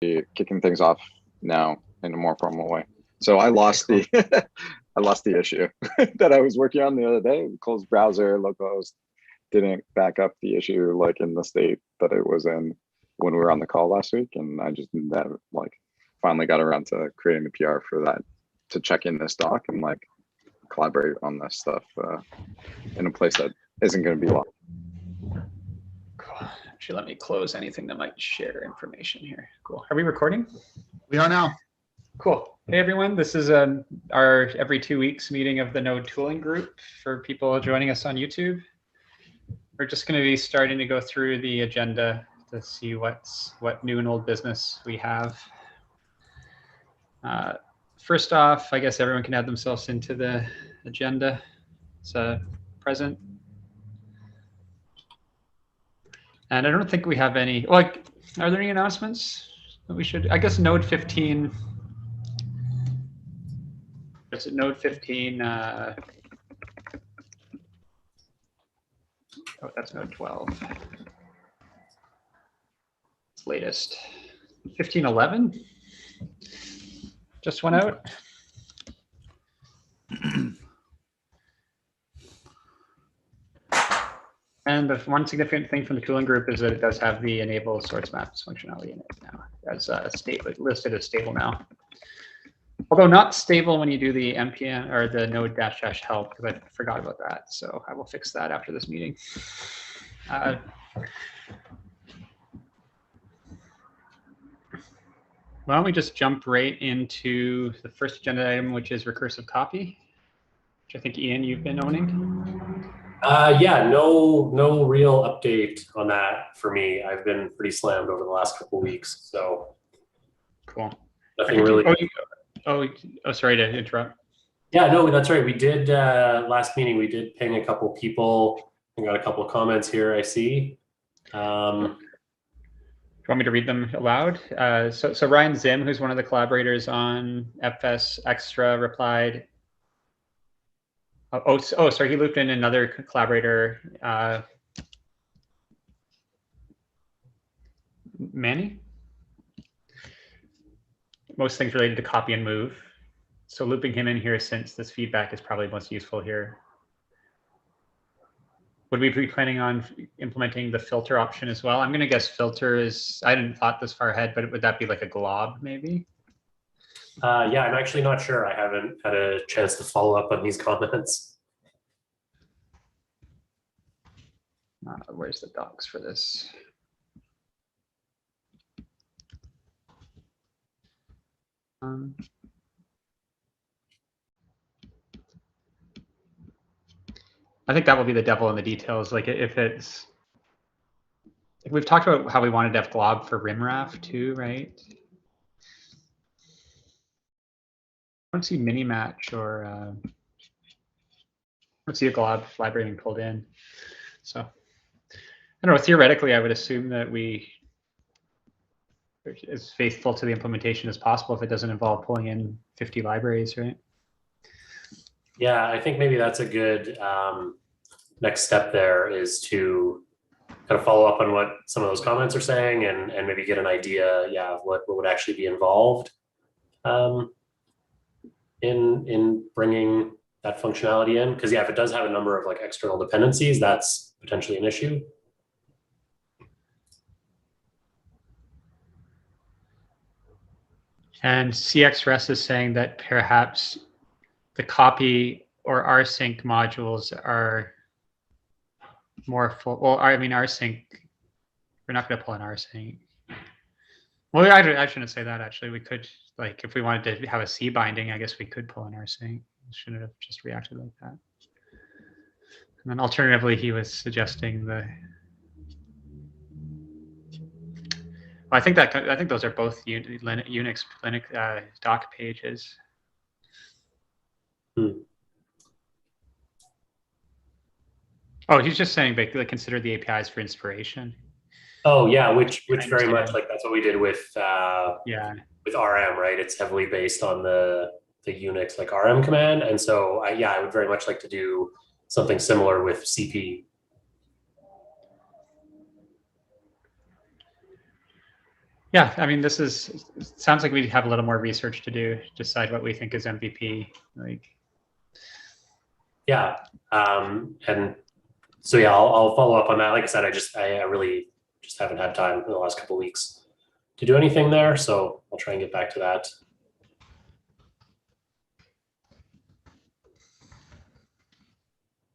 kicking things off now in a more formal way. So I lost the I lost the issue that I was working on the other day. Closed browser, localhost didn't back up the issue like in the state that it was in when we were on the call last week, and I just that like finally got around to creating the PR for that to check in this doc and like collaborate on this stuff in a place that isn't going to be locked. Cool. Actually, let me close anything that might share information here. Cool. Are we recording? We are now. Cool. Hey, everyone. This is our every 2 weeks meeting of the Node tooling group for people joining us on YouTube. We're just going to be starting to go through the agenda to see what new and old business we have. First off, I guess everyone can add themselves into the agenda. It's present. And I don't think we have any, like, are there any announcements that we should, I guess Node 15, is it Node 15? Oh, that's Node 12. It's latest. 15.11 just went out. And the one significant thing from the tooling group is that it does have the enable source maps functionality in it now, as listed as stable now. Although not stable when you do the npm or the node-help, because I forgot about that. So I will fix that after this meeting. Why don't we just jump right into the first agenda item, which is recursive copy, which I think, Ian, you've been owning. Yeah, no real update on that for me. I've been pretty slammed over the last couple of weeks, so cool. Nothing really. Oh, sorry to interrupt. Yeah, no, that's right. We did last meeting. We did ping a couple people. We got a couple of comments here. I see. Do you want me to read them aloud? So Ryan Zim, who's one of the collaborators on FS Extra, replied. Oh, sorry, he looped in another collaborator, Manny. Most things related to copy and move. So looping him in here, since this feedback is probably most useful here. Would we be planning on implementing the filter option as well? I'm going to guess filter is, I hadn't thought this far ahead, but would that be like a glob maybe? Yeah, I'm actually not sure. I haven't had a chance to follow up on these comments. Where's the docs for this? I think that will be the devil in the details. Like if we've talked about how we wanted to have glob for rimraf too, right? I don't see mini match or I don't see a glob library being pulled in. So I don't know, theoretically, I would assume that we as faithful to the implementation as possible if it doesn't involve pulling in 50 libraries, right? Yeah, I think maybe that's a good next step there, is to kind of follow up on what some of those comments are saying and maybe get an idea, yeah, of what would actually be involved in bringing that functionality in. Because yeah, if it does have a number of like external dependencies, that's potentially an issue. And CXREST is saying that perhaps the copy or rsync modules are more full. Well, I mean, rsync, we're not going to pull in rsync. Well, I shouldn't say that, actually. We could, like, if we wanted to have a C binding, I guess we could pull in rsync. Shouldn't have just reacted like that. And then alternatively, he was suggesting the. Well, I think those are both Unix Linux doc pages. Oh, he's just saying basically consider the APIs for inspiration. Oh yeah, which very much like that's what we did with yeah, with RM, right? It's heavily based on the Unix like RM command, and so I would very much like to do something similar with CP. Yeah, I mean, this is sounds like we have a little more research to do, decide what we think is MVP. Like, Yeah. And so yeah, I'll follow up on that. Like I said, I really just haven't had time in the last couple of weeks to do anything there. So I'll try and get back to that.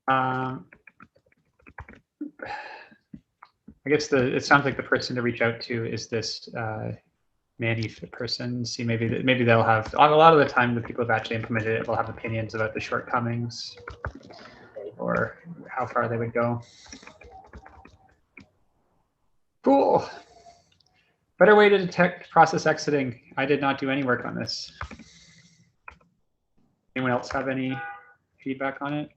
I guess it sounds like the person to reach out to is this Manny person. See, maybe they'll have, a lot of the time the people who've actually implemented it will have opinions about the shortcomings or how far they would go. Cool. Better way to detect process exiting. I did not do any work on this. Anyone else have any feedback on it?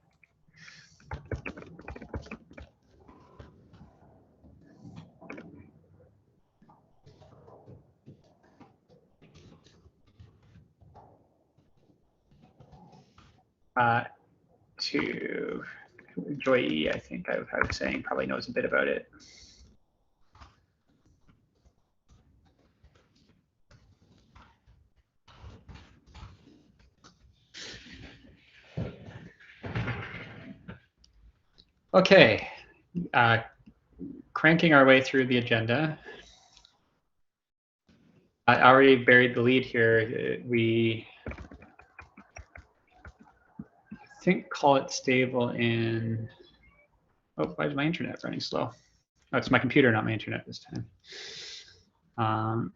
To Joy, I think I was saying, probably knows a bit about it. Okay, cranking our way through the agenda. I already buried the lead here. We think call it stable in, oh, why is my internet running slow? Oh, it's my computer, not my internet this time.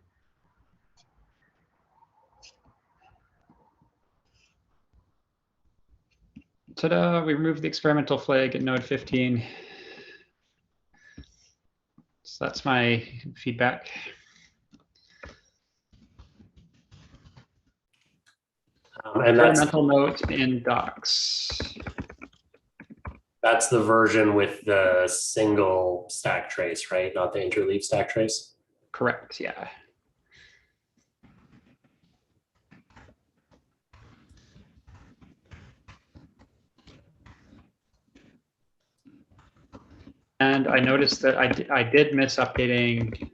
Ta-da, we removed the experimental flag at node 15. So that's my feedback. And that's Experimental note in docs. That's the version with the single stack trace, right? Not the interleave stack trace. Correct, yeah. And I noticed that I did miss updating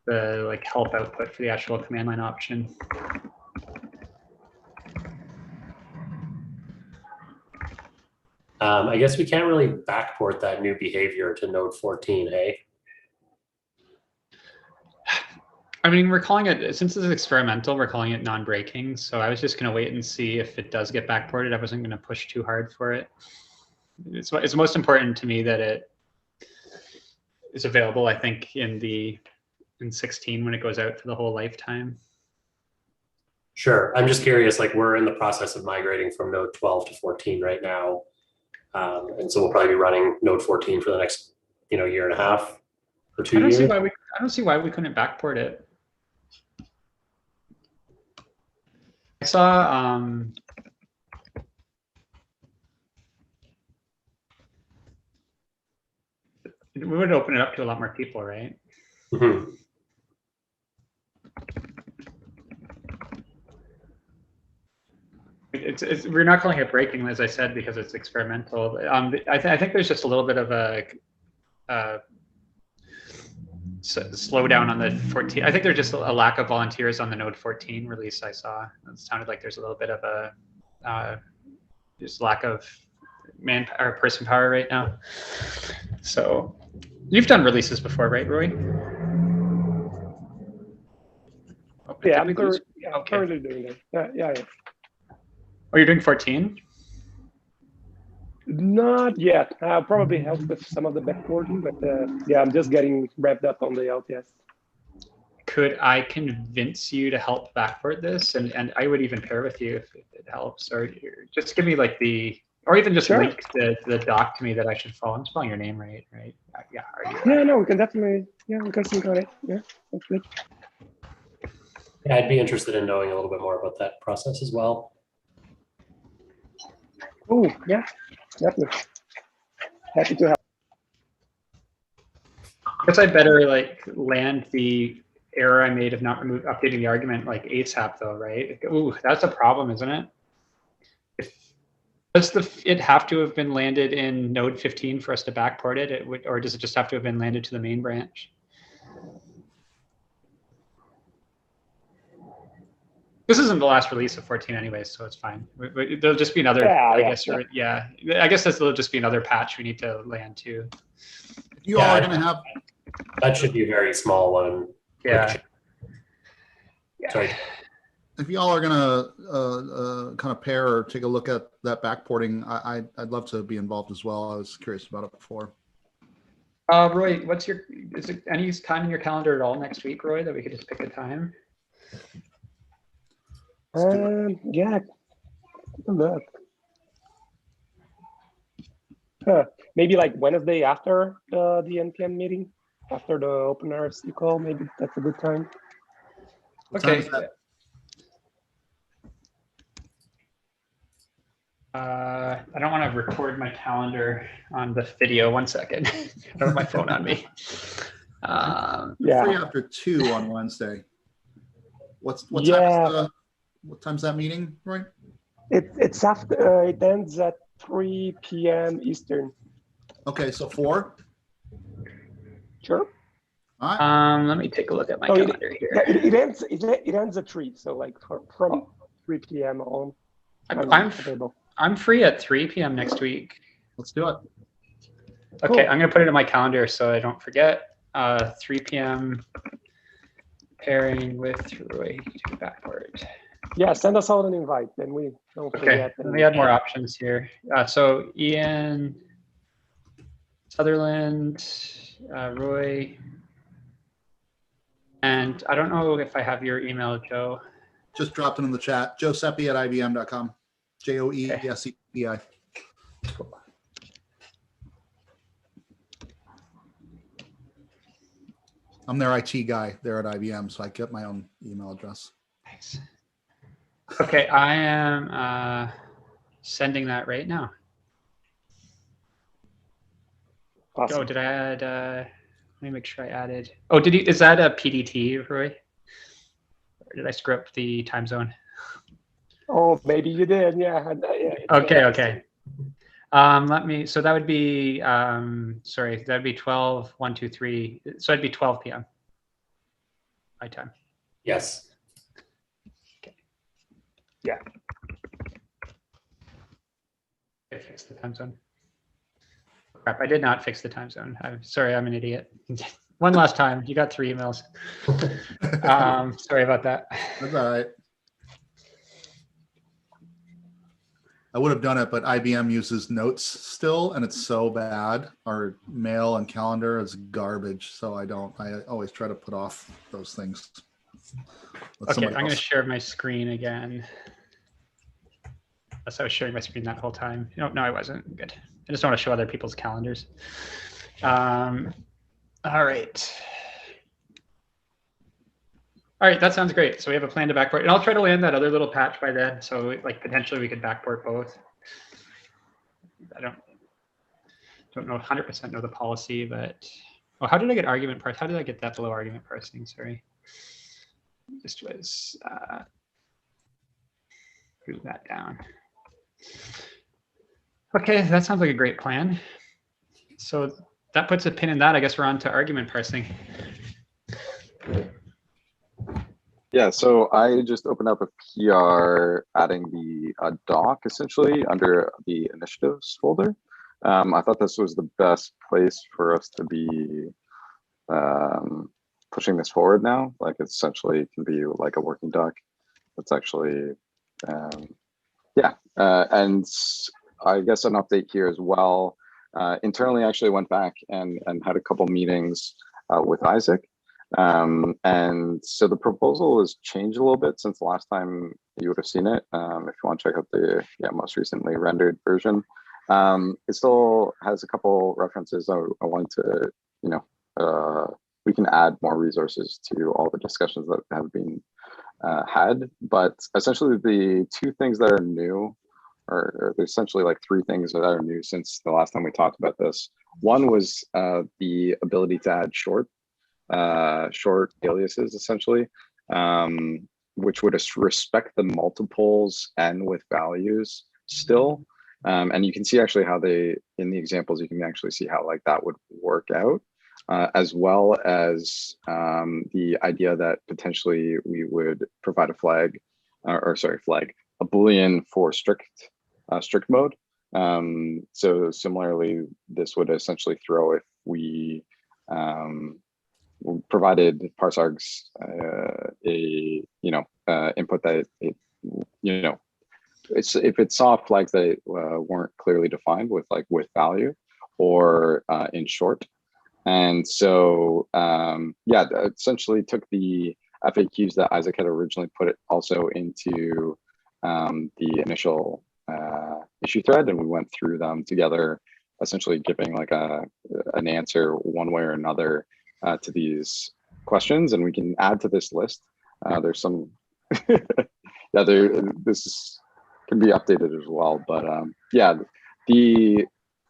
the like help output for the actual command line option. I guess we can't really backport that new behavior to node 14, hey? I mean, we're calling it, since this is experimental, we're calling it non-breaking. So I was just going to wait and see if it does get backported. I wasn't going to push too hard for it. It's most important to me that it is available, I think, in 16 when it goes out for the whole lifetime. Sure. I'm just curious, like we're in the process of migrating from node 12 to 14 right now. And so we'll probably be running node 14 for the next, year and a half or 2 years. I don't see why we couldn't backport it. I saw we would open it up to a lot more people, right? Mm-hmm. We're not calling it breaking, as I said, because it's experimental. I think there's just a little bit of a slowdown on the 14. I think there's just a lack of volunteers on the Node 14 release I saw. It sounded like there's a little bit of a just lack of person power right now. So you've done releases before, right, Roy? Oh, yeah, I'm currently doing that. Yeah. Oh, you're doing 14? Not yet. I'll probably help with some of the backporting, but yeah, I'm just getting wrapped up on the LTS. Could I convince you to help backport this? And I would even pair with you if it helps, or just give me like or even just link the doc to me that I should follow. I'm spelling your name right? Yeah. Yeah, no, we can definitely, we can sync on it. Yeah, that's good. Yeah, I'd be interested in knowing a little bit more about that process as well. Oh, yeah, definitely. Happy to help. I guess I better like land the error I made of not updating the argument like ASAP though, right? Ooh, that's a problem, isn't it? Does it have to have been landed in node 15 for us to backport it? Or does it just have to have been landed to the main branch? This isn't the last release of 14 anyway, so it's fine. There'll just be another, Yeah, I yeah, guess, or, yeah. I guess there'll just be another patch we need to land to. You Yeah, all I- are gonna have, That should be a very small one. Yeah. Sorry. if you all are gonna kind of pair or take a look at that backporting, I'd love to be involved as well. I was curious about it before. Roy, is it any time in your calendar at all next week, Roy, that we could just pick a time? Let's do it. Yeah. Look. Maybe like Wednesday after the NPM meeting, after the open RFC call. Maybe that's a good time. What time Okay. is that? I don't want to record my calendar on the video. 1 second. I don't have my phone on me. Yeah. Free after 2 on Wednesday. What Yeah. time's that meeting, Roy? It's after it ends at 3 p.m. Eastern. Okay, so 4. Sure. All right. Let me take a look at my Oh, calendar here. Yeah, it ends at 3. So like from 3 p.m. on. I'm free at 3 p.m. next week. Let's do it. Okay, Cool. I'm gonna put it in my calendar so I don't forget. 3 p.m. pairing with Roy to backport. Yeah, send us out an invite, then we don't Okay, forget. let me add more options here. So Ian, Sutherland, Roy, and I don't know if I have your email, Joe. Just dropped it in the chat. Josepi@ibm.com. JOESEPI. Cool. I'm their IT guy there at IBM, so I get my own email address. Nice. Okay, I am sending that right now. Awesome. Oh, did I add? Let me make sure I added. Oh, is that a PDT, Roy? Or did I screw up the time zone? Oh, maybe you did. Yeah. Okay. So that would be, sorry, that'd be 12, 1, 2, 3. So it'd be 12 p.m. my time. Yes. Okay. Yeah. I fixed the time zone. Crap, I did not fix the time zone. I'm sorry, I'm an idiot. One last time. You got 3 emails. Sorry about that. That's all right. I would have done it, but IBM uses Notes still, and it's so bad. Our mail and calendar is garbage, so I always try to put off those things. Okay, I'm going to share my screen again. Unless I was sharing my screen that whole time. No, I wasn't. Good. I just don't want to show other people's calendars. All right. All right, that sounds great. So we have a plan to backport, and I'll try to land that other little patch by then. So like potentially we could backport both. I don't know 100% know the policy, but how did I get argument parse? How did I get that below argument parsing? Sorry, this was move that down. Okay, that sounds like a great plan. So that puts a pin in that. I guess we're on to argument parsing. Yeah, so I just opened up a PR adding the doc essentially under the initiatives folder. I thought this was the best place for us to be pushing this forward now. Like it essentially can be like a working doc. That's actually, yeah. And I guess an update here as well. Internally, actually went back and had a couple meetings with Isaac. And so the proposal has changed a little bit since the last time you would have seen it. If you want to check out the most recently rendered version, it still has a couple references. I wanted to, we can add more resources to all the discussions that have been had, but essentially the 2 things that are new, or there's essentially like 3 things that are new since the last time we talked about this. One was the ability to add short aliases essentially, which would respect the multiples and with values still. And you can see actually how in the examples, you can actually see how like that would work out, as well as the idea that potentially we would provide a flag or sorry, flag, a Boolean for strict mode. So similarly, this would essentially throw if we provided parsargs a input that it if it saw flags that weren't clearly defined with value or in short. And so yeah, essentially took the FAQs that Isaac had originally put it also into the initial issue thread, and we went through them together, essentially giving like an answer one way or another to these questions. And we can add to this list. There's some yeah, this can be updated as well, but yeah, the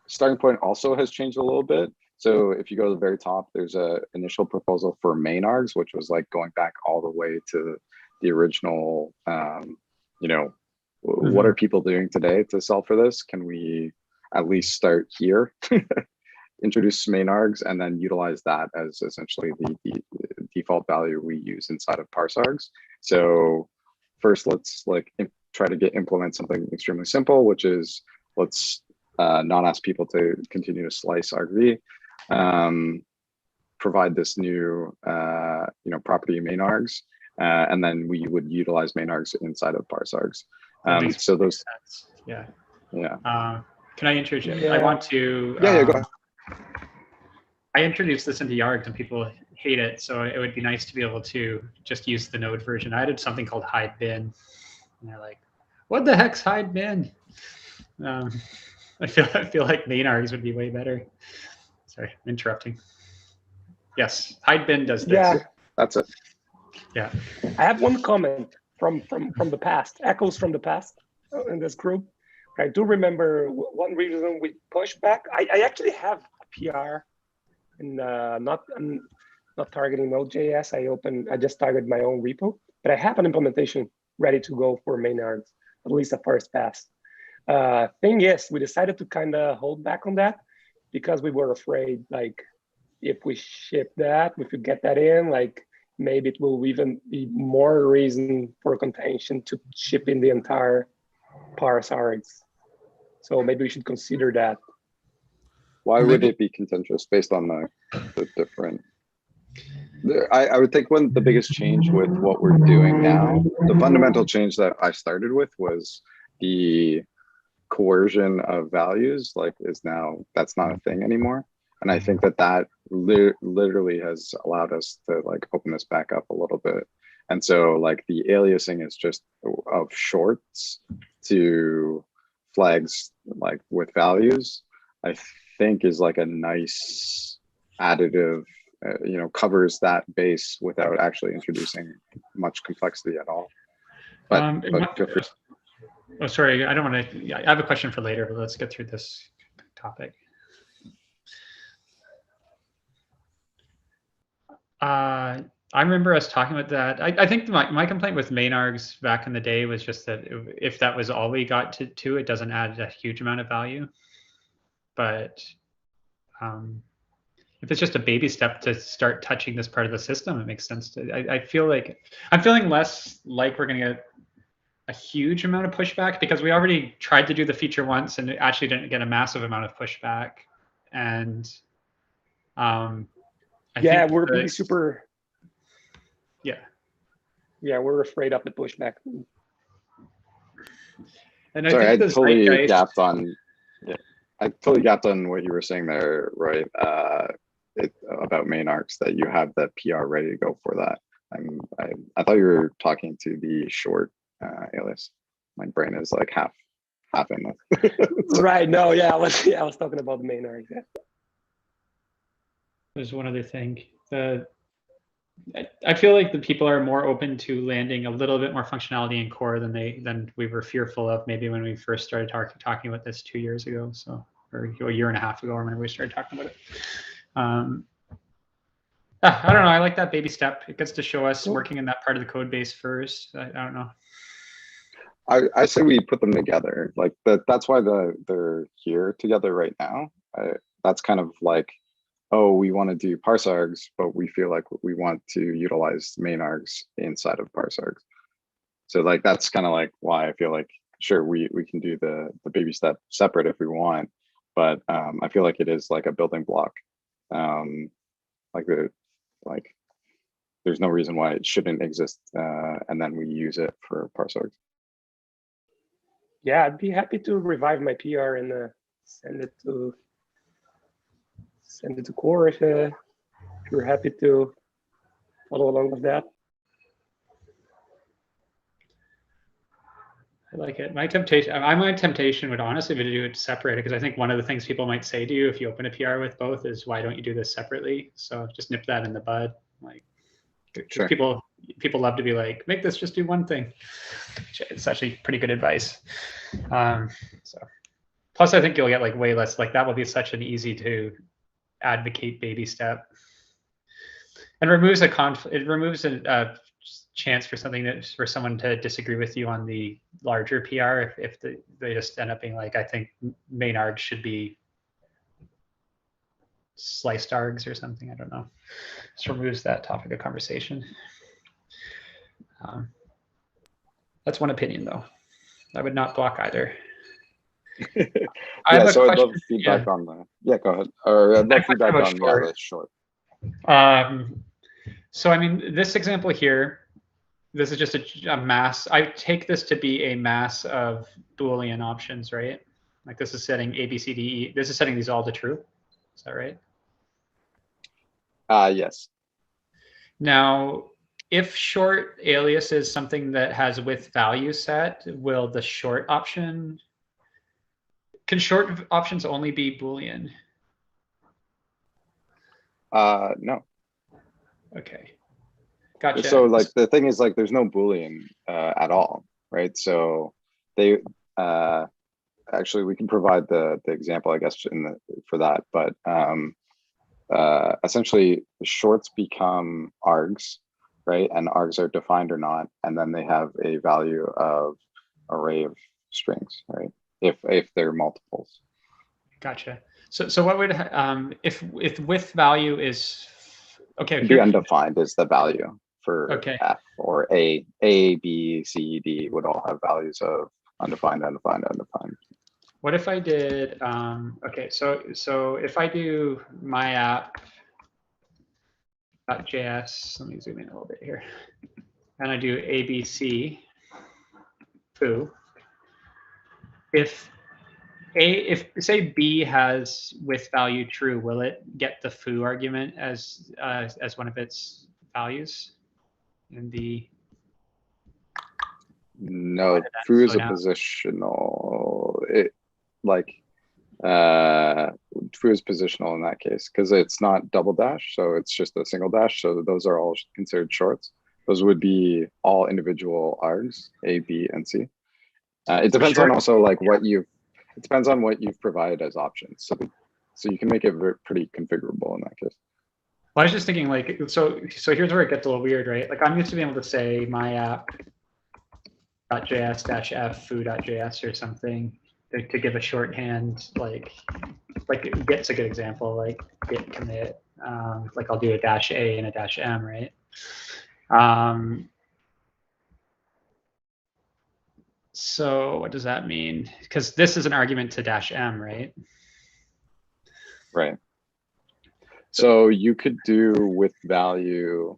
starting point also has changed a little bit. So if you go to the very top, there's a initial proposal for main args, which was like going back all the way to the original, what are people doing today to solve for this? Can we at least start here, introduce main args, and then utilize that as essentially the default value we use inside of parsargs. So first, let's try to implement something extremely simple, which is let's not ask people to continue to slice argv. Provide this new property main args, and then we would utilize main args inside of parsargs. So those, yeah. Can I introduce? Yeah. I want to. Go ahead. I introduced this into Yarg and people hate it, so it would be nice to be able to just use the Node version. I did something called hide bin, and they're like, "What the heck's hide bin?" I feel like main args would be way better. Sorry, I'm interrupting. Yes, hide bin does this. Yeah, that's it. Yeah, I have one comment from the past, echoes from the past in this group. I do remember one reason we pushed back. I actually have a PR, and I'm not targeting Node.js. I just targeted my own repo, but I have an implementation ready to go for main args, at least the first pass. Thing is, we decided to kind of hold back on that because we were afraid, like, if we ship that, if we get that in, like, maybe it will even be more reason for contention to ship in the entire parsargs. So maybe we should consider that. Why would it be contentious based on the different? I would think the biggest change with what we're doing now, the fundamental change that I started with was the coercion of values, that's not a thing anymore. And I think that literally has allowed us to open this back up a little bit. And so the aliasing is just of shorts to flags with values, I think is a nice additive, covers that base without actually introducing much complexity at all. But feel free. Oh, sorry, I don't want to. I have a question for later, but let's get through this topic. I remember us talking about that. I think my complaint with main args back in the day was just that if that was all we got to it doesn't add a huge amount of value. But if it's just a baby step to start touching this part of the system, it makes sense to. I feel like I'm feeling less like we're going to get a huge amount of pushback because we already tried to do the feature once and it actually didn't get a massive amount of pushback. And yeah, we're being super. Yeah, we're afraid of the pushback. And I totally gapped on. Yeah, I totally gapped on what you were saying there, right? About main arcs, that you have that PR ready to go for that. I thought you were talking to the short alias. My brain is half in this. Right. No. Yeah. I was talking about the main arcs. Yeah. There's one other thing. I feel like the people are more open to landing a little bit more functionality in core than we were fearful of maybe when we first started talking about this 2 years ago, so, or a year and a half ago, or whenever we started talking about it. I don't know. I like that baby step. It gets to show us working in that part of the code base first. I don't know. I say we put them together. That's why they're here together right now. That's kind of oh, we want to do parsargs, but we feel like we want to utilize main args inside of parsargs. So like, that's kind of like why I feel like, sure, we can do the baby step separate if we want, but I feel like it is like a building block. Like there's no reason why it shouldn't exist, and then we use it for parse orgs. Yeah, I'd be happy to revive my PR and send it to core if you're happy to follow along with that. I like it. My temptation would honestly be to do it separated, because I think one of the things people might say to you if you open a PR with both is, why don't you do this separately? So just nip that in the bud. Like, Sure. people love to be like, make this just do one thing. It's actually pretty good advice. So plus, I think you'll get like way less, like that will be such an easy to advocate baby step, and removes it removes a chance for for someone to disagree with you on the larger PR if they just end up being like, I think main args should be sliced args or something. I don't know. Just removes that topic of conversation. That's one opinion, though. I would not block either. Yeah, so I'd love feedback on the. Yeah, go ahead. Or I'd love feedback on the short. So I mean, this example here, this is just a mass. I take this to be a mass of Boolean options, right? Like this is setting A, B, C, D, E. This is setting these all to true. Is that right? Yes. Now, if short alias is something that has with value set, will the short option, can short options only be Boolean? No. Okay. Gotcha. So like the thing is, like, there's no Boolean at all, right? So they actually, we can provide the example, I guess, for that, but essentially the shorts become args, right? And args are defined or not, and then they have a value of array of strings, right? If they're multiples. Gotcha. So what would if with value is okay? The undefined is the value for okay. F, or A, B, C, D would all have values of undefined, undefined, undefined. What if I did, okay, so if I do my app.js, let me zoom in a little bit here, and I do ABC foo, if say B has with value true, will it get the foo argument as one of its values in the? No, foo is a positional. Foo is positional in that case because it's not double dash, so it's just a single dash. So those are all considered shorts. Those would be all individual args, A, B, and C. It depends on also like what you've. It depends on what you've provided as options. So you can make it pretty configurable in that case. Well, I was just thinking like, so here's where it gets a little weird, right? Like I'm used to being able to say my app.js-f foo.js or something to give a shorthand, like Git's a good example, like git commit, like I'll do a -a and a -m, right? So what does that mean? Because this is an argument to -m, right? Right. So you could do with value.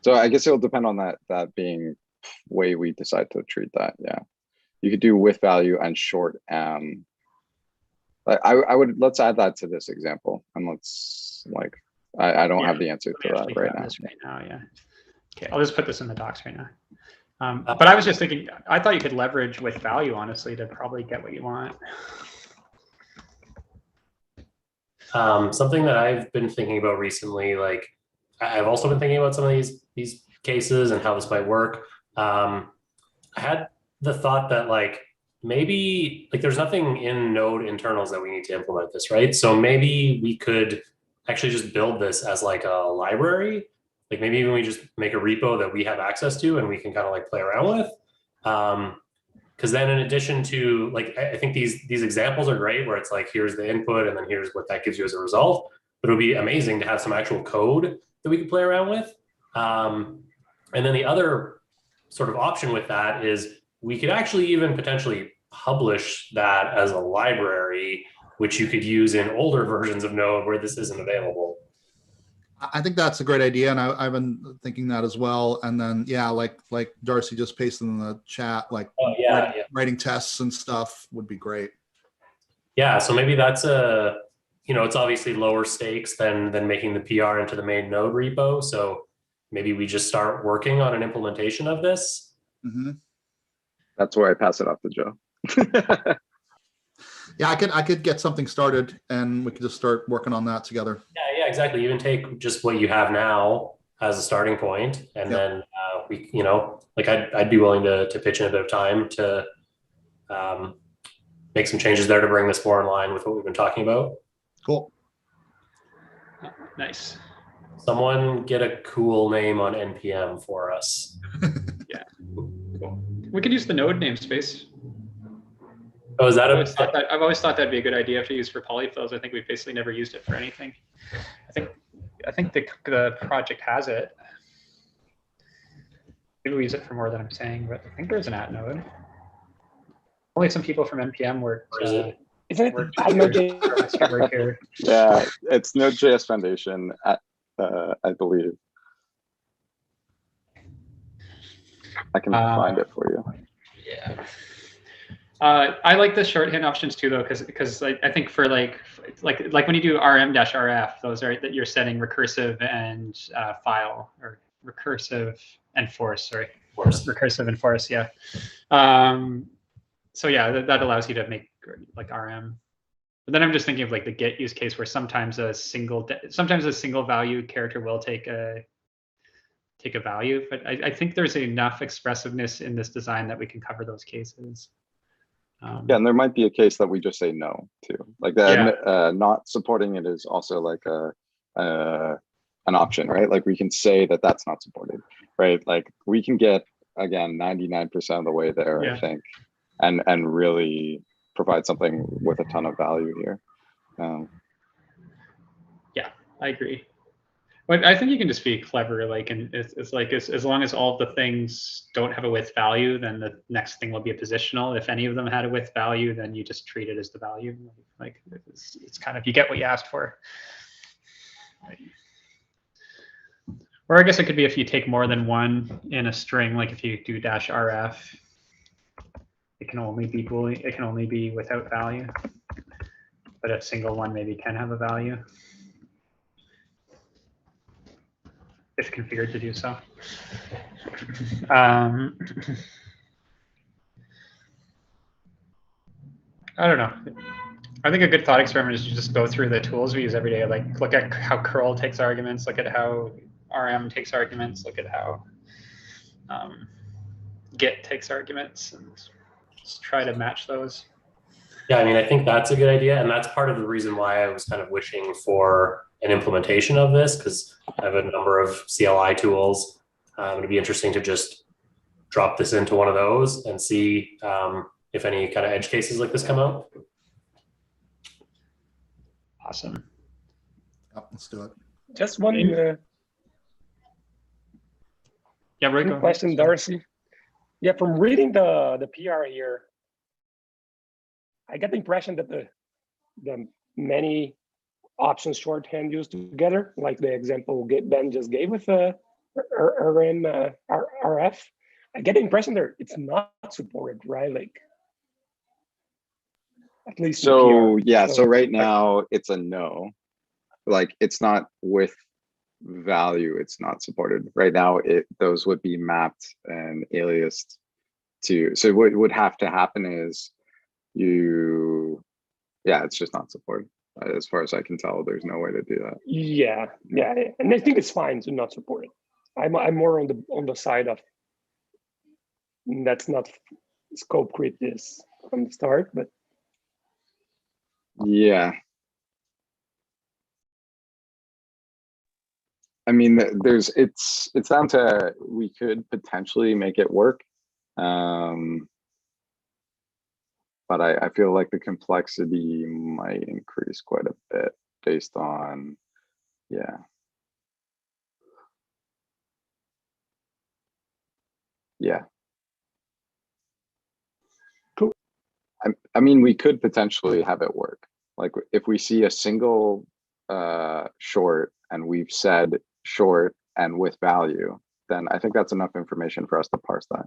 So I guess it'll depend on that being way we decide to treat that. Yeah, you could do with value and short m. I would, let's add that to this example, and let's like I don't have the answer to that right now. Yeah. Okay, I'll just put this in the docs right now. But I was just thinking, I thought you could leverage with value, honestly, to probably get what you want. Something that I've been thinking about recently, like I've also been thinking about some of these cases and how this might work. I had the thought that like maybe like there's nothing in Node internals that we need to implement this, right? So maybe we could actually just build this as like a library. Like maybe even we just make a repo that we have access to and we can kind of like play around with. Because then in addition to like, I think these examples are great where it's like, here's the input and then here's what that gives you as a result. But it would be amazing to have some actual code that we could play around with. And then the other sort of option with that is we could actually even potentially publish that as a library, which you could use in older versions of Node where this isn't available. I think that's a great idea, and I've been thinking that as well. And then, yeah, like Darcy just pasted in the chat, like writing tests and stuff would be great. Yeah, so maybe that's a, it's obviously lower stakes than making the PR into the main Node repo. So maybe we just start working on an implementation of this. Mm-hmm. That's where I pass it off to Joe. Yeah, I could get something started, and we could just start working on that together. Yeah, exactly. Even take just what you have now as a starting point, and then we, like I'd be willing to pitch in a bit of time to make some changes there to bring this more in line with what we've been talking about. Cool. Nice. Someone get a cool name on NPM for us. Yeah. Cool. We could use the node namespace. Oh, is that I've always thought that'd be a good idea to use for polyfills. I think we've basically never used it for anything. I think the project has it. Maybe we use it for more than I'm saying, but I think there's an @ node. Only some people from NPM work. Isn't it? Work here. Yeah, it's Node.js Foundation, I believe. I can find it for you. Yeah. I like the shorthand options too, though, because I think for like when you do rm-rf, those are that you're setting recursive and file, or recursive and force. Sorry, recursive and force. Yeah. So yeah, that allows you to make like rm. But then I'm just thinking of like the get use case where sometimes a single value character will take a value. But I think there's enough expressiveness in this design that we can cover those cases. Yeah, and there might be a case that we just say no to, like that. Not supporting it is also like an option, right? Like we can say that that's not supported, right? Like we can get, again, 99% of the way there, I think, and really provide something with a ton of value here. Yeah, I agree. But I think you can just be clever, like, and it's like as long as all the things don't have a with value, then the next thing will be a positional. If any of them had a with value, then you just treat it as the value. Like it's kind of, you get what you asked for. Right. Or I guess it could be if you take more than one in a string, like if you do -rf, it can only be Boolean, it can only be without value. But a single one maybe can have a value, if configured to do so. I don't know. I think a good thought experiment is you just go through the tools we use every day, like look at how curl takes arguments, look at how rm takes arguments, look at how git takes arguments, and just try to match those. Yeah, I mean, I think that's a good idea. And that's part of the reason why I was kind of wishing for an implementation of this, because I have a number of CLI tools. It'd be interesting to just drop this into one of those and see if any kind of edge cases like this come out. Awesome. Yep, let's do it. Just one question, Darcy. Yeah, from reading the PR here, I get the impression that the many options shorthand used together, like the example Ben just gave with RF, I get the impression that it's not supported, right? Like, at least so yeah, so right now it's a no. Like it's not with value, it's not supported right now. Those would be mapped and aliased to, so what would have to happen is it's just not supported. As far as I can tell, there's no way to do that. Yeah, and I think it's fine to not support it. I'm more on the side of that's not scope creep this from the start, but yeah. I mean, it's down to, we could potentially make it work. But I feel like the complexity might increase quite a bit based on, Yeah. Cool. I mean, we could potentially have it work. Like if we see a single short and we've said short and with value, then I think that's enough information for us to parse that.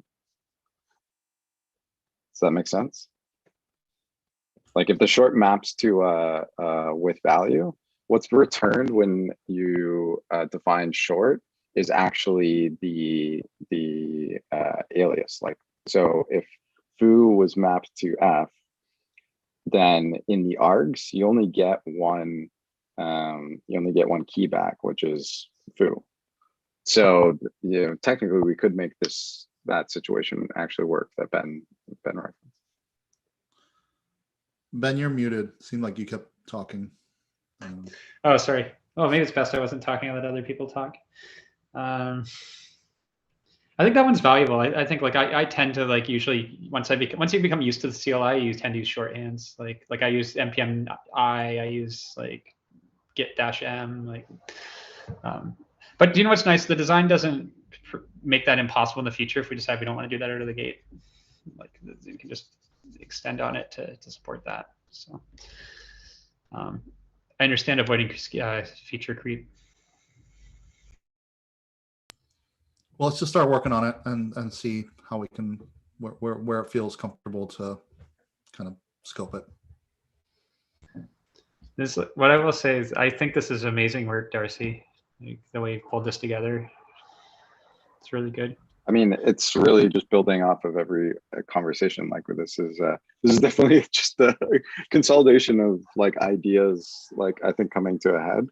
Does that make sense? Like if the short maps to with value, what's returned when you define short is actually the alias. Like, so if foo was mapped to f, then in the args you only get one key back, which is foo. So technically we could make that situation actually work that Ben referenced. Ben, you're muted. Seemed like you kept talking. Oh, sorry. Oh, maybe it's best I wasn't talking. I let other people talk. I think that one's valuable. I think like I tend to like usually once you become used to the CLI, you tend to use shorthands. Like I use npm I use like git-m like. But do you know what's nice? The design doesn't make that impossible in the future if we decide we don't want to do that out of the gate. Like you can just extend on it to support that. So I understand avoiding feature creep. Well, let's just start working on it and see how we can where it feels comfortable to kind of scope it. What I will say is I think this is amazing work, Darcy. Like, the way you pulled this together, it's really good. I mean, it's really just building off of every conversation. Like this is definitely just a consolidation of like ideas, like I think coming to a head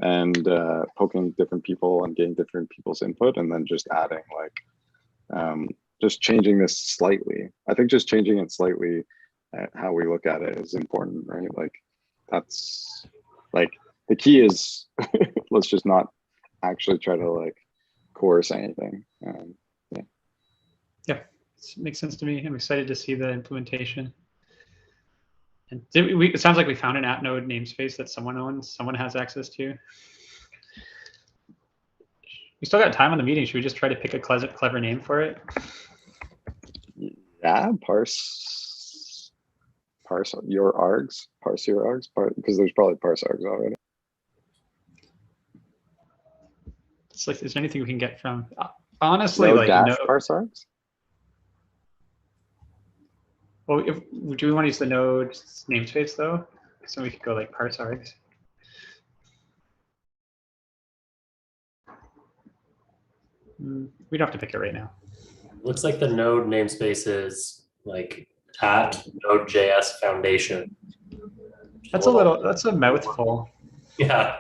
and poking different people and getting different people's input, and then just adding like just changing this slightly. I think just changing it slightly at how we look at it is important, right? Like that's like the key is let's just not actually try to like coerce anything. Yeah, it makes sense to me. I'm excited to see the implementation. And it sounds like we found an @node namespace that someone owns, someone has access to. We still got time on the meeting. Should we just try to pick a clever name for it? Yeah, parse your args, because there's probably parse args already. It's like, is there anything we can get from? Honestly, No like dash no. parse args. Well, do we want to use the node namespace though? So we could go like parse args. We don't have to pick it right now. Looks like the node namespace is like @Node.js Foundation. That's a mouthful. Yeah.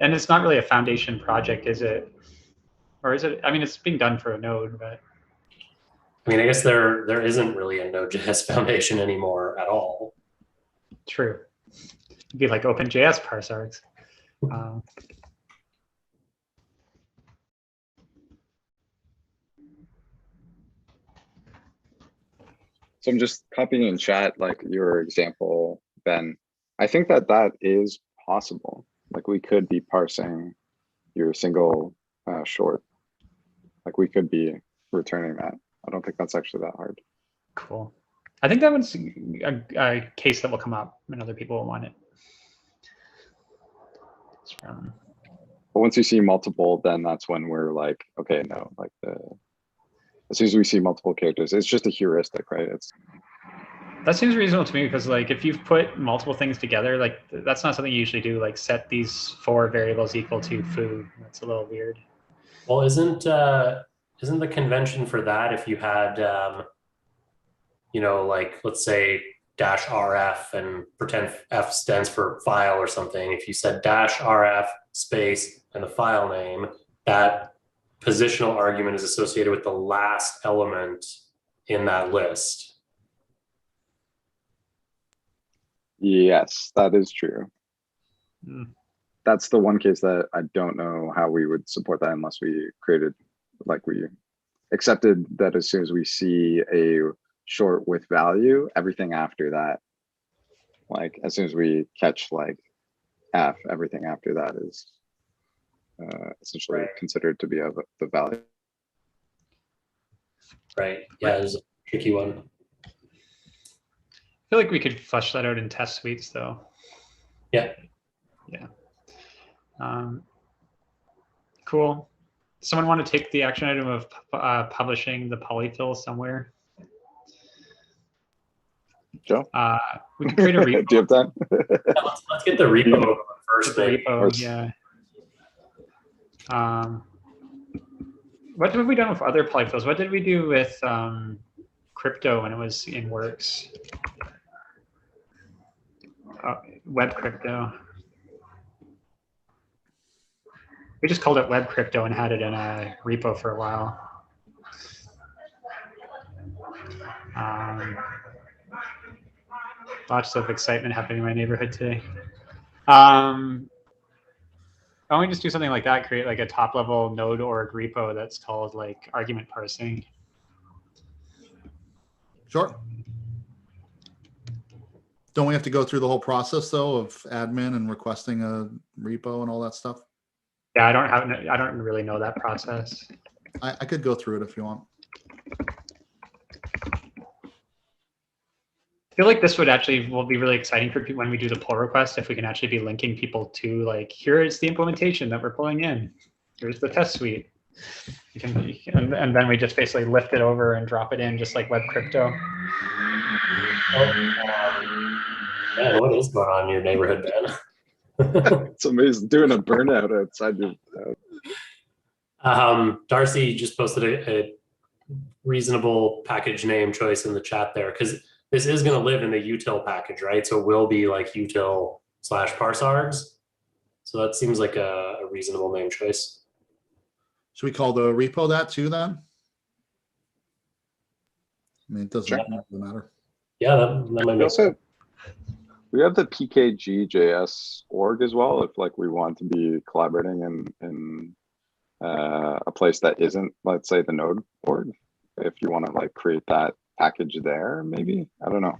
And it's not really a foundation project, is it? Or is it? I mean, it's being done for a node, but. I mean, I guess there isn't really a Node.js Foundation anymore at all. True. It'd be like OpenJS parse args. So I'm just copying in chat like your example, Ben. I think that is possible. Like we could be parsing your single short. Like we could be returning that. I don't think that's actually that hard. Cool. I think that one's a case that will come up and other people will want it. But once you see multiple, then that's when we're like, okay, no, like as soon as we see multiple characters, it's just a heuristic, right? That seems reasonable to me because like if you've put multiple things together, like that's not something you usually do, like set these 4 variables equal to foo. That's a little weird. Well, isn't the convention for that if you had like let's say -rf and pretend f stands for file or something, if you said -rf space and the file name, that positional argument is associated with the last element in that list. Yes, that is true. Mm. That's the one case that I don't know how we would support that unless we created, like we accepted that as soon as we see a short with value, everything after that, like as soon as we catch like everything after that is essentially Right. considered to be of the value. Right. Yeah, it was a tricky one. I feel like we could flesh that out in test suites, though. Yeah. Yeah. Cool. Someone want to take the action item of publishing the polyfill somewhere? Joe, We could create a repo. do you have time? Let's get the repo first, The maybe. repo, yeah. What have we done with other polyfills? What did we do with crypto when it was in Works? Web crypto. We just called it web crypto and had it in a repo for a while. Lots of excitement happening in my neighborhood today. Why don't we just do something like that? Create like a top level node org repo that's called like argument parsing. Sure. Don't we have to go through the whole process though of admin and requesting a repo and all that stuff? Yeah, I don't really know that process. I could go through it if you want. I feel like this will be really exciting for people when we do the pull request, if we can actually be linking people to like, here is the implementation that we're pulling in. Here's the test suite. And then we just basically lift it over and drop it in just like web crypto. Man, what is going on in your neighborhood, Ben? It's amazing doing a burnout outside your. Darcy just posted a reasonable package name choice in the chat there, because this is going to live in the util package, right? So it will be like util/parsargs. So that seems like a reasonable name choice. Should we call the repo that too then? I mean, it doesn't really matter. Yeah, that might make sense. We have the PKG.js org as well, if like we want to be collaborating in a place that isn't, let's say, the Node org. If you want to like create that package there, maybe, I don't know.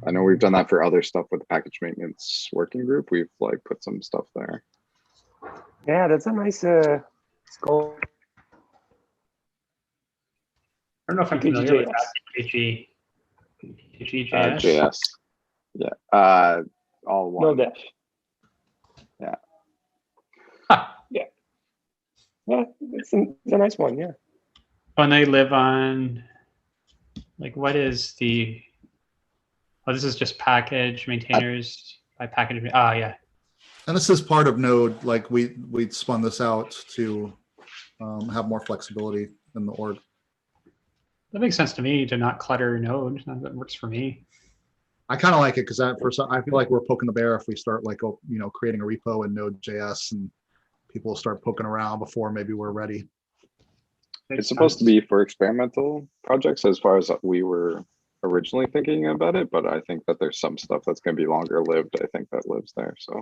I know we've done that for other stuff with the package maintenance working group. We've like put some stuff there. Yeah, that's a nice scope. I don't know if I'm familiar with that PKG.js. JS. Yeah. All one. No, that. Yeah. Huh. Yeah. Yeah, it's a nice one. Yeah. Oh, and they live on, like, what is the, oh, this is just package maintainers by package. Oh, yeah. And this is part of Node. Like we spun this out to have more flexibility in the org. That makes sense to me to not clutter Node. That works for me. I kind of like it because I feel like we're poking the bear if we start like, creating a repo in Node.js and people will start poking around before maybe we're ready. It's supposed to be for experimental projects as far as we were originally thinking about it, but I think that there's some stuff that's going to be longer lived. I think that lives there. So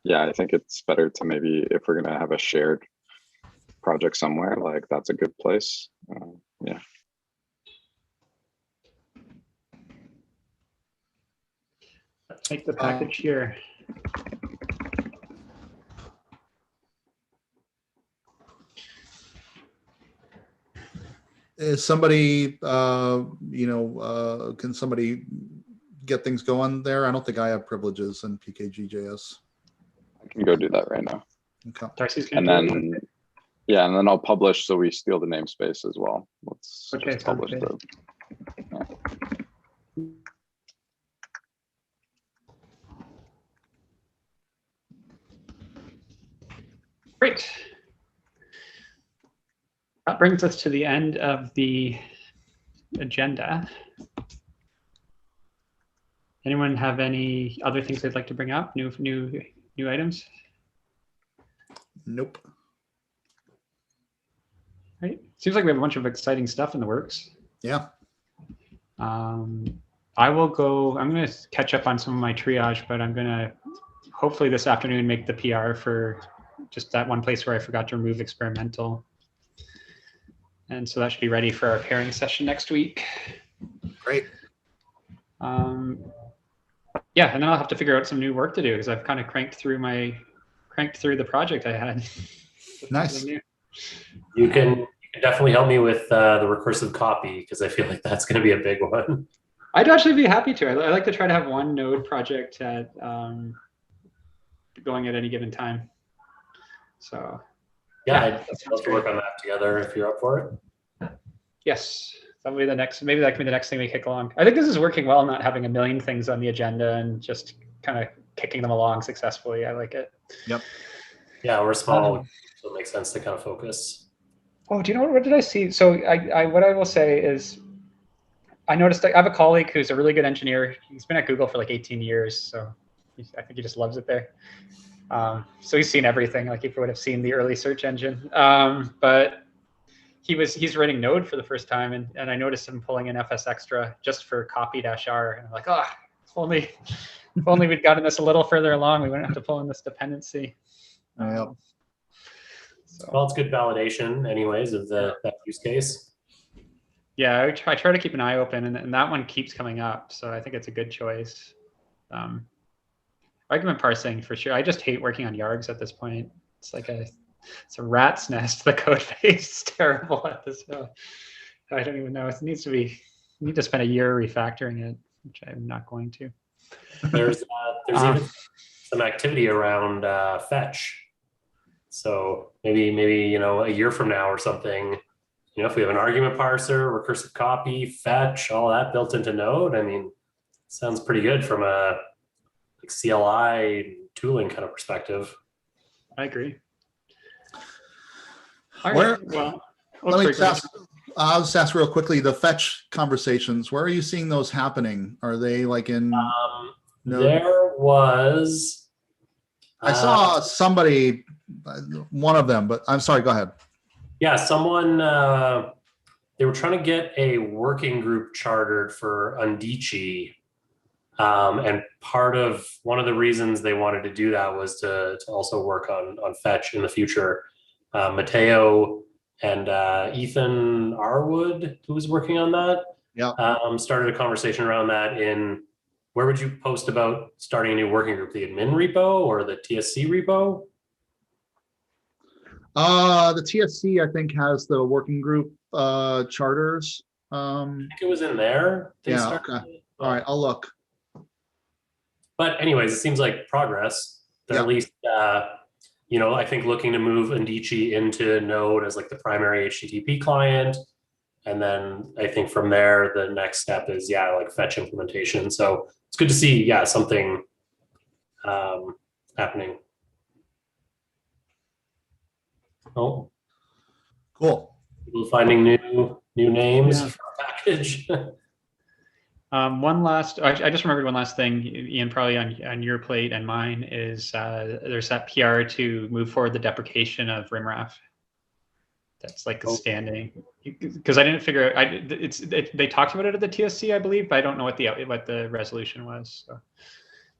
yeah, I think it's better to maybe, if we're going to have a shared project somewhere, like that's a good place. Yeah. Let's make the package here. Is somebody, can somebody get things going there? I don't think I have privileges in PKG.js. I can go do that right now. Okay. Darcy's And gonna do then, it. yeah, and then I'll publish so we steal the namespace as well. Let's Okay, just publish sounds good. the. Great. That brings us to the end of the agenda. Anyone have any other things they'd like to bring up? New items? Nope. Right. Seems like we have a bunch of exciting stuff in the works. Yeah. I will go. I'm going to catch up on some of my triage, but I'm going to hopefully this afternoon make the PR for just that one place where I forgot to remove experimental. And so that should be ready for our pairing session next week. Great. Yeah, yeah, and then I'll have to figure out some new work to do because I've kind of cranked through the project I had. Nice. You can definitely help me with the recursive copy because I feel like that's going to be a big one. I'd actually be happy to. I like to try to have one node project at going at any given time. So Yeah, that I'd sounds love to work great. on that together if you're up for it. Yes, that'll be the next. Maybe that can be the next thing we kick along. I think this is working well, not having a million things on the agenda and just kind of kicking them along successfully. I like it. Yep. Yeah, we're small, so it makes sense to kind of focus. Oh, do you know what did I see? So what I will say is I noticed I have a colleague who's a really good engineer. He's been at Google for like 18 years. So I think he just loves it there. So he's seen everything, like he would have seen the early search engine. But he's writing Node for the first time. And I noticed him pulling in FS Extra just for copy-r. And I'm like, oh, if only we'd gotten this a little further along, we wouldn't have to pull in this dependency. Yep. Well, it's good validation anyways of that use case. Yeah, I try to keep an eye open, and that one keeps coming up. So I think it's a good choice. Argument parsing for sure. I just hate working on yargs at this point. It's like it's a rat's nest. The code base is terrible at this. I don't even know. It needs to be. You need to spend a year refactoring it, which I'm not going to. There's even some activity around fetch. So maybe a year from now or something, if we have an argument parser, recursive copy, fetch, all that built into Node, I mean, sounds pretty good from a CLI tooling kind of perspective. I agree. Well, let me ask. I'll just ask real quickly. The fetch conversations. Where are you seeing those happening? Are they like in? Node? There was. I saw somebody, one of them, but I'm sorry. Go ahead. Yeah, someone. They were trying to get a working group chartered for Undici. And one of the reasons they wanted to do that was to also work on fetch in the future. Matteo and Ethan Arwood, who was working on that, started a conversation around that in, where would you post about starting a new working group? The admin repo or the TSC repo? The TSC, I think, has the working group charters. I think it was in there. Yeah, okay. All right, I'll look. But anyways, it seems like progress. They're at least, I think looking to move Undici into Node as like the primary HTTP client. And then I think from there, the next step is, like fetch implementation. So it's good to see, something happening. Oh, cool. People finding new names for our package. One last, I just remembered one last thing, Ian, probably on your plate and mine is there's that PR to move forward the deprecation of RimRaf. That's like a standing, because I didn't figure out. They talked about it at the TSC, I believe, but I don't know what the resolution was. So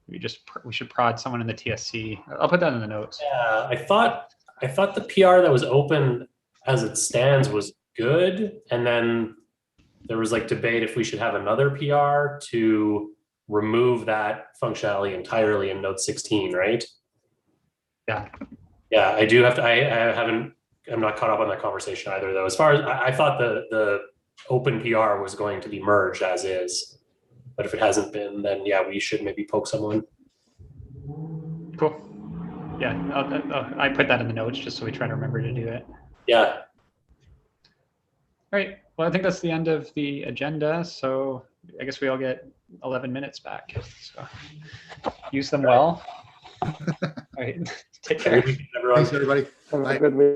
we should prod someone in the TSC. I'll put that in the notes. Yeah, I thought the PR that was open as it stands was good, and then there was like debate if we should have another PR to remove that functionality entirely in Node 16, right? Yeah. Yeah, I do have to. I'm not caught up on that conversation either, though. As far as I thought the open PR was going to be merged as is, but if it hasn't been, then we should maybe poke someone. Cool. Yeah, I put that in the notes just so we try to remember to do it. Yeah. All right. Well, I think that's the end of the agenda. So I guess we all get 11 minutes back. So use them well. All right. Take care. Thanks, everybody. Have a good week.